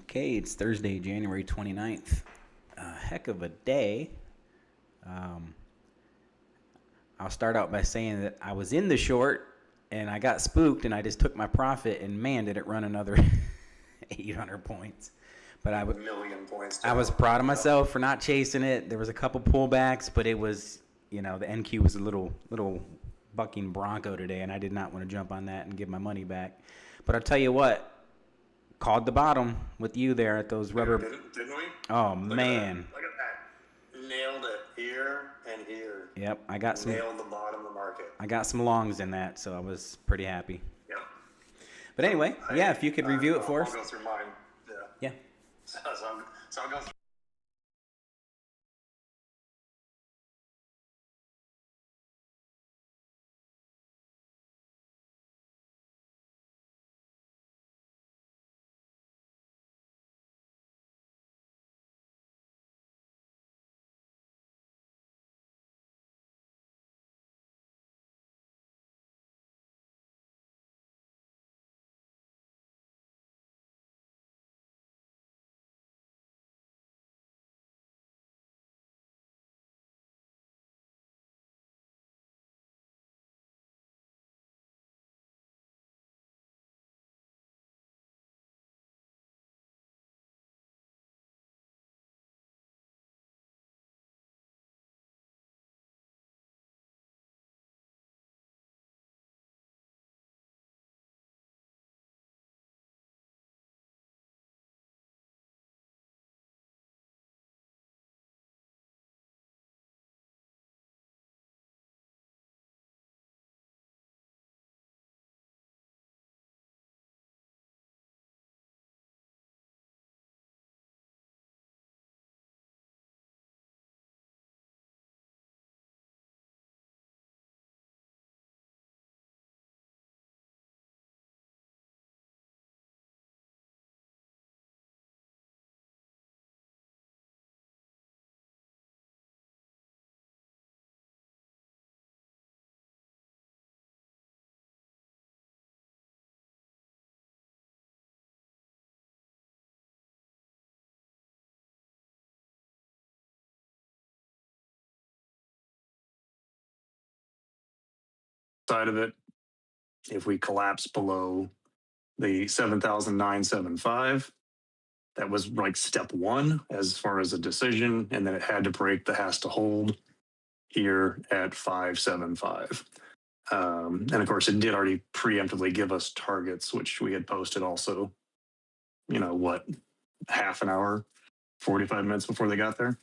Okay, it's Thursday, January 29th. A heck of a day. Um, I'll start out by saying that I was in the short and I got spooked and I just took my profit, and man, did it run another 800 points. But million points. I was proud of myself for not chasing it. There was a couple pullbacks, but it was, the NQ was a little bucking bronco today, and I did not want to jump on that and give my money back. But I'll tell you what, called the bottom with you there at those rubber. Didn't we? Oh, man. Look at that. Nailed it here and here. Yep, I got some. Nailed the bottom of the market. I got some longs in that, so I was pretty happy. Yep. But anyway, if you could review it for us. I'll go through mine. Yeah. So I'll go through. Side of it, if we collapse below the 7,975, that was like step one as far as a decision, and then it had to break the has to hold here at 575. And of course, it did already preemptively give us targets, which we had posted also, half an hour, 45 minutes before they got there.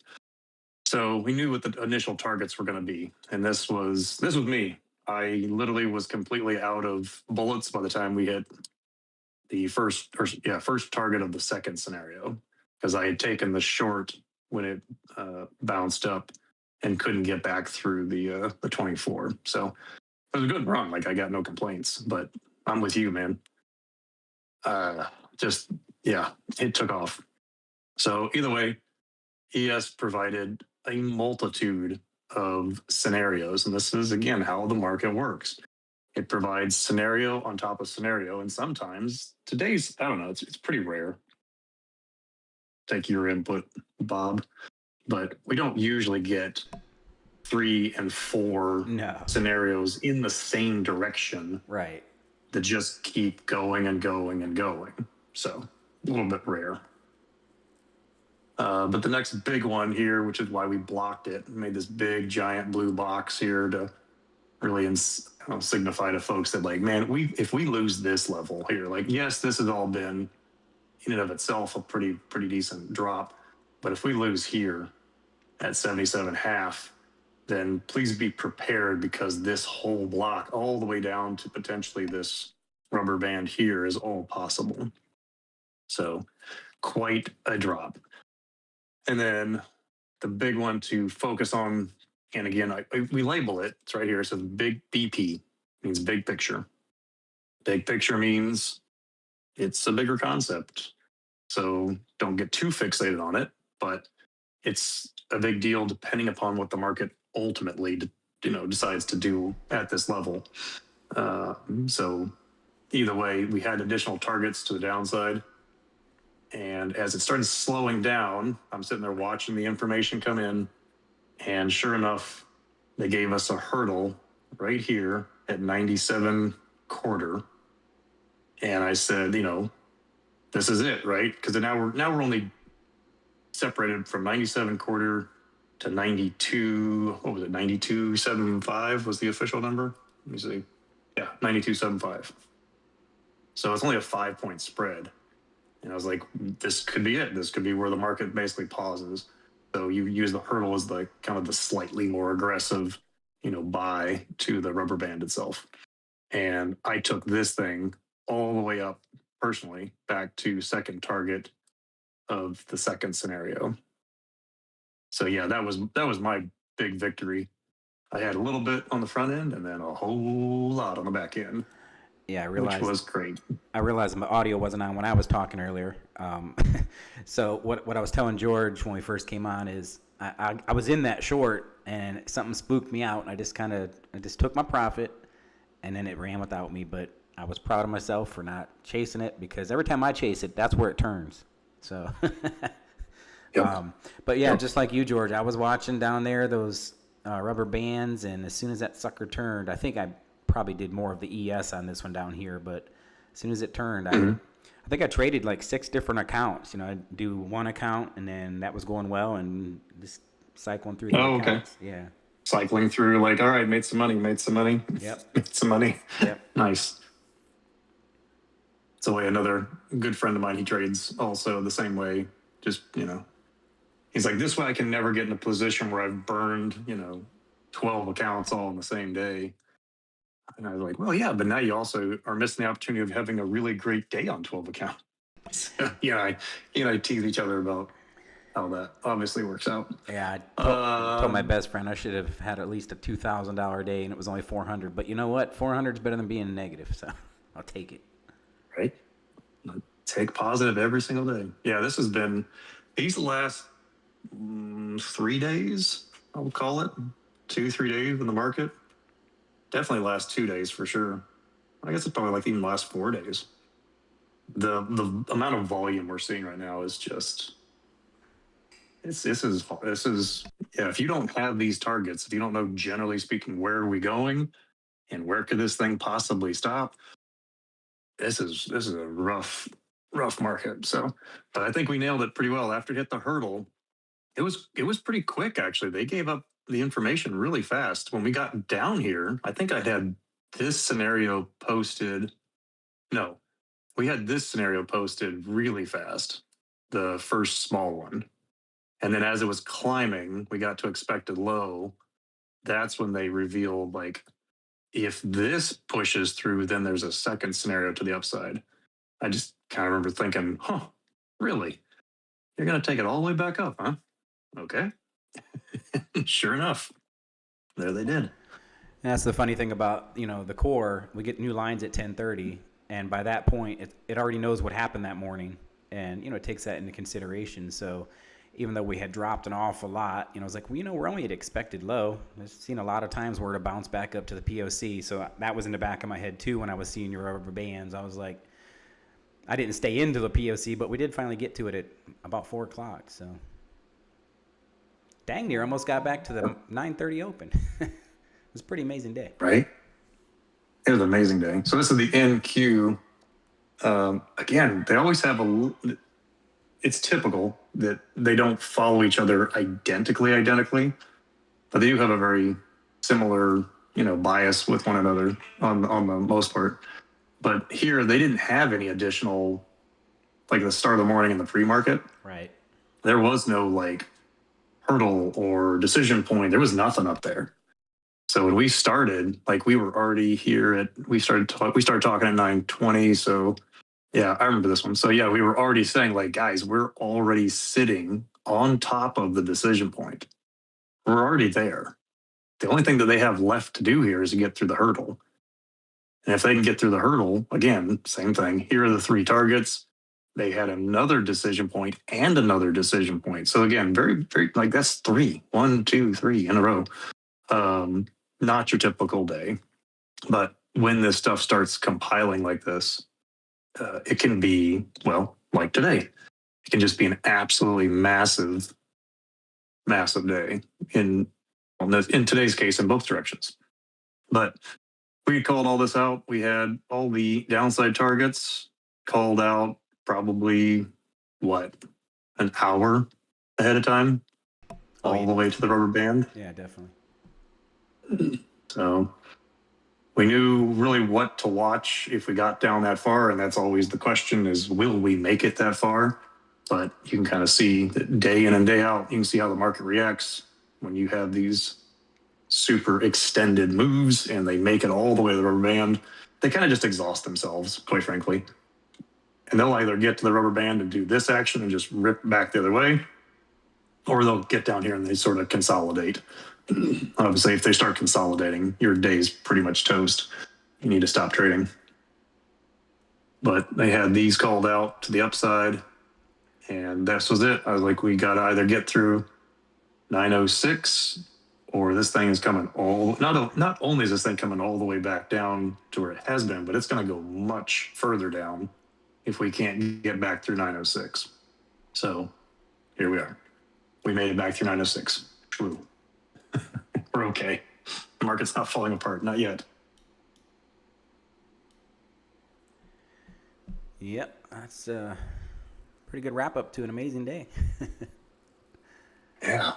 So we knew what the initial targets were going to be. And this was me. I literally was completely out of bullets by the time we hit the first target of the second scenario, because I had taken the short when it bounced up and couldn't get back through the 24. So it was a good run. Like, I got no complaints, but I'm with you, man. It took off. So either way, ES provided a multitude of scenarios. And this is, again, how the market works. It provides scenario on top of scenario. And sometimes today's, I don't know, it's pretty rare. Take your input, Bob. But we don't usually get 3 and 4 scenarios in the same direction. Right. That just keep going and going and going. So a little bit rare. But the next big one here, which is why we blocked it, made this big giant blue box here to really signify to folks that, like, man, if we lose this level here, like, yes, this has all been in and of itself a pretty decent drop, but if we lose here at 77.5, then please be prepared, because this whole block all the way down to potentially this rubber band here is all possible. So quite a drop. And then the big one to focus on, and again, we label it, it's right here, it says big BP, means big picture. Big picture means it's a bigger concept. So don't get too fixated on it, but it's a big deal depending upon what the market ultimately decides to do at this level. So either way, we had additional targets to the downside. And as it started slowing down, I'm sitting there watching the information come in. And sure enough, they gave us a hurdle right here at 97 quarter. And I said, this is it, right? Because now we're only separated from 97 quarter to 92. What was it? 92.75 was the official number. Let me see. Yeah, 92.75. So it's only a 5-point spread. And I was like, this could be it. This could be where the market basically pauses. So you use the hurdle as the kind of the slightly more aggressive, buy to the rubber band itself. And I took this thing all the way up personally back to second target of the second scenario. So yeah, that was my big victory. I had a little bit on the front end and then a whole lot on the back end, Yeah, which was great. I realized my audio wasn't on when I was talking earlier. So what I was telling George when we first came on is I was in that short and something spooked me out. I just took my profit and then it ran without me. But I was proud of myself for not chasing it because every time I chase it, that's where it turns. So, Yep. but yeah, Yep. just like you, George, I was watching down there those rubber bands, and as soon as that sucker turned, I think I probably did more of the ES on this one down here. But as soon as it turned, I think I traded like 6 different accounts. I'd do one account, and then that was going well, and just cycling through the Oh, okay. accounts. Yeah. Cycling through like, all right, made some money, made some money, Yep. made some money. Yep. Nice. It's the way another good friend of mine, he trades also the same way. Just, he's like, this way I can never get in a position where I've burned, 12 accounts all in the same day. And I was like, well, yeah, but now you also are missing the opportunity of having a really great day on 12 accounts. I tease each other about how that obviously works out. Yeah, I told my best friend I should have had at least a $2,000 day, and it was only 400. But you know what? 400 is better than being negative, so I'll take it. Right? Take positive every single day. Yeah, this has been these last 3 days, I would call it 2, 3 days in the market. Definitely last 2 days for sure. I guess it's probably like even last 4 days. The amount of volume we're seeing right now is just this is yeah. If you don't have these targets, if you don't know generally speaking where are we going and where could this thing possibly stop, this is a rough market. So, but I think we nailed it pretty well after it hit the hurdle. It was pretty quick actually. They gave up the information really fast. When we got down here, I think I had this scenario posted. No, we had this scenario posted really fast, the first small one. And then as it was climbing, we got to expected low. That's when they revealed like if this pushes through, then there's a second scenario to the upside. I just kind of remember thinking, really? You're going to take it all the way back up, huh? Okay. Sure enough, there they did. And that's the funny thing about the core. We get new lines at 10:30, and by that point, it already knows what happened that morning, and it takes that into consideration. So even though we had dropped an awful lot, it's like, well, we're only at expected low. I've seen a lot of times where to bounce back up to the POC. So that was in the back of my head too when I was seeing your rubber bands. I was like, I didn't stay into the POC, but we did finally get to it at about 4 o'clock. So dang near almost got back to the 9:30 open. It was a pretty amazing day. Right? It was an amazing day. So this is the NQ. Again, they always have it's typical that they don't follow each other identically, but they do have a very similar, bias with one another on the most part. But here they didn't have any additional, like the start of the morning in the pre-market. Right. There was no like hurdle or decision point. There was nothing up there. So when we started, like we were already here we started talking at 9:20. So yeah, I remember this one. So yeah, we were already saying like, guys, we're already sitting on top of the decision point. We're already there. The only thing that they have left to do here is to get through the hurdle. And if they can get through the hurdle, again, same thing. Here are the 3 targets. They had another decision point and another decision point. So again, very, very like that's 3, 1, 2, 3 in a row. Not your typical day, but when this stuff starts compiling like this, it can be, well, like today. it can just be an absolutely massive day in today's case in both directions. But we called all this out. We had all the downside targets called out probably what, an hour ahead of time, Oh, all the way to the rubber band. Yeah, definitely. So we knew really what to watch if we got down that far, and that's always the question: is will we make it that far? But you can kind of see that day in and day out. You can see how the market reacts when you have these super extended moves and they make it all the way to the rubber band. They kind of just exhaust themselves, quite frankly. And they'll either get to the rubber band and do this action and just rip back the other way, or they'll get down here and they sort of consolidate. Obviously, if they start consolidating, your day's pretty much toast. You need to stop trading. But they had these called out to the upside, and this was it. I was like, we got to either get through 906, or this thing is coming not only is this thing coming all the way back down to where it has been, but it's going to go much further down if we can't get back through 906. So here we are. We made it back through 906. True. We're okay. The market's not falling apart. Not yet. Yep, that's a pretty good wrap up to an amazing day. Yeah.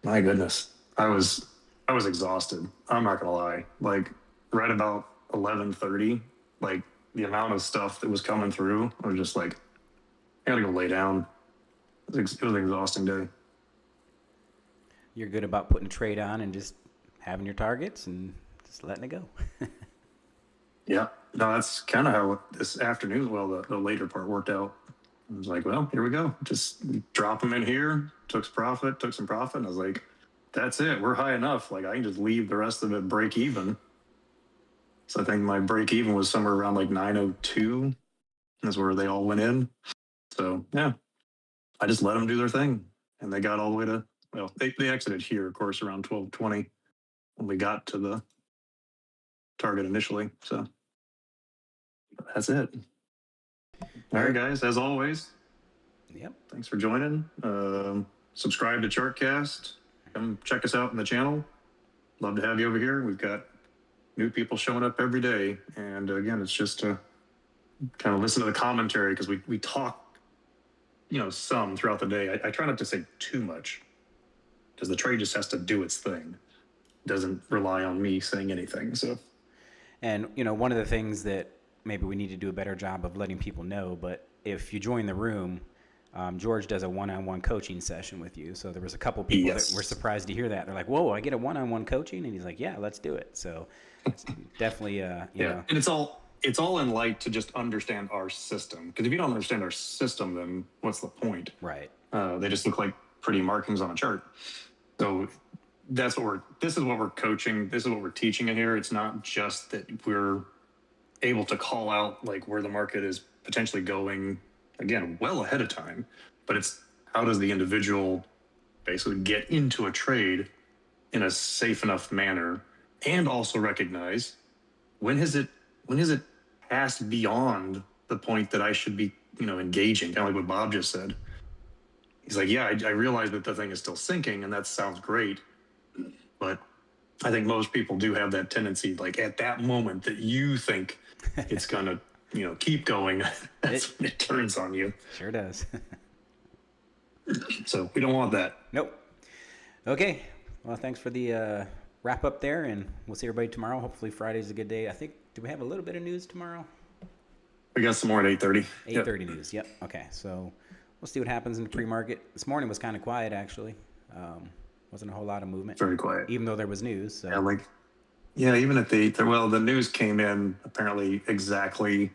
My goodness. I was exhausted. I'm not gonna lie. Like right about 11:30, like the amount of stuff that was coming through, I was just like, I gotta go lay down. It was an exhausting day. You're good about putting a trade on and just having your targets and just letting it go. Yeah. No, that's kind of how this afternoon, well, the later part worked out. I was like, well, here we go. Just drop them in here, took some profit. And I was like, that's it. We're high enough. Like I can just leave the rest of it break even. So I think my break even was somewhere around like 902. That's where they all went in. So yeah, I just let them do their thing. And they got all the way to, well, they exited here, of course, around 1220 when we got to the target initially. So that's it. All right, guys, as always, Yep. thanks for joining. Subscribe to Chartcast. Come check us out in the channel. Love to have you over here. We've got new people showing up every day. And again, it's just to kind of listen to the commentary because we talk, some throughout the day. I try not to say too much because the trade just has to do its thing. It doesn't rely on me saying anything. So, And, one of the things that maybe we need to do a better job of letting people know, but if you join the room, George does a one-on-one coaching session with you. So there was a couple people that were surprised to hear that. They're like, whoa, I get a one-on-one coaching? And he's like, yeah, let's do it. So it's definitely, you know. And it's all in light to just understand our system. Because if you don't understand our system, then what's the point? Right. They just look like pretty markings on a chart. So this is what we're coaching. This is what we're teaching in here. It's not just that we're able to call out like where the market is potentially going, again, well ahead of time, but it's how does the individual basically get into a trade in a safe enough manner, and also recognize when has it passed beyond the point that I should be engaging, kind of like what Bob just said. He's like, yeah, I realize that the thing is still sinking, and that sounds great, but I think most people do have that tendency, like at that moment that you think it's gonna keep going, that's when it turns on you. Sure does. So we don't want that. Nope. Okay. Well, thanks for the wrap up there, and we'll see everybody tomorrow. Hopefully Friday's a good day. I think, do we have a little bit of news tomorrow? We got some more at 8:30. 8:30 news. Yep. Okay. So we'll see what happens in the pre-market. This morning was kind of quiet, actually. Wasn't a whole lot of movement. Very quiet. Even though there was news. So. Even at the 8:30. Well, the news came in apparently exactly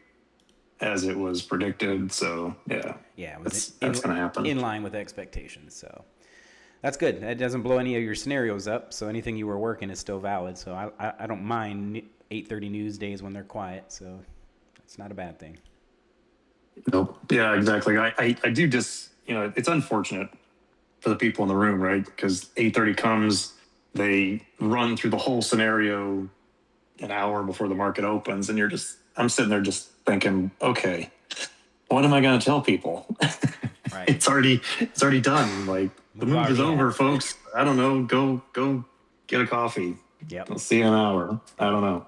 as it was predicted. So yeah. Yeah, that's going to happen. In line with expectations. So that's good. That doesn't blow any of your scenarios up. So anything you were working is still valid. So I don't mind 8:30 news days when they're quiet. So it's not a bad thing. Nope. Yeah, exactly. I do just, it's unfortunate for the people in the room, right? Because 8:30 comes, they run through the whole scenario an hour before the market opens, and I'm sitting there just thinking, okay, what am I going to tell people? Right. It's already done. Like the move is already over, happened. folks. I don't know. Go get a coffee. Yep. I'll see you in an hour. I don't know.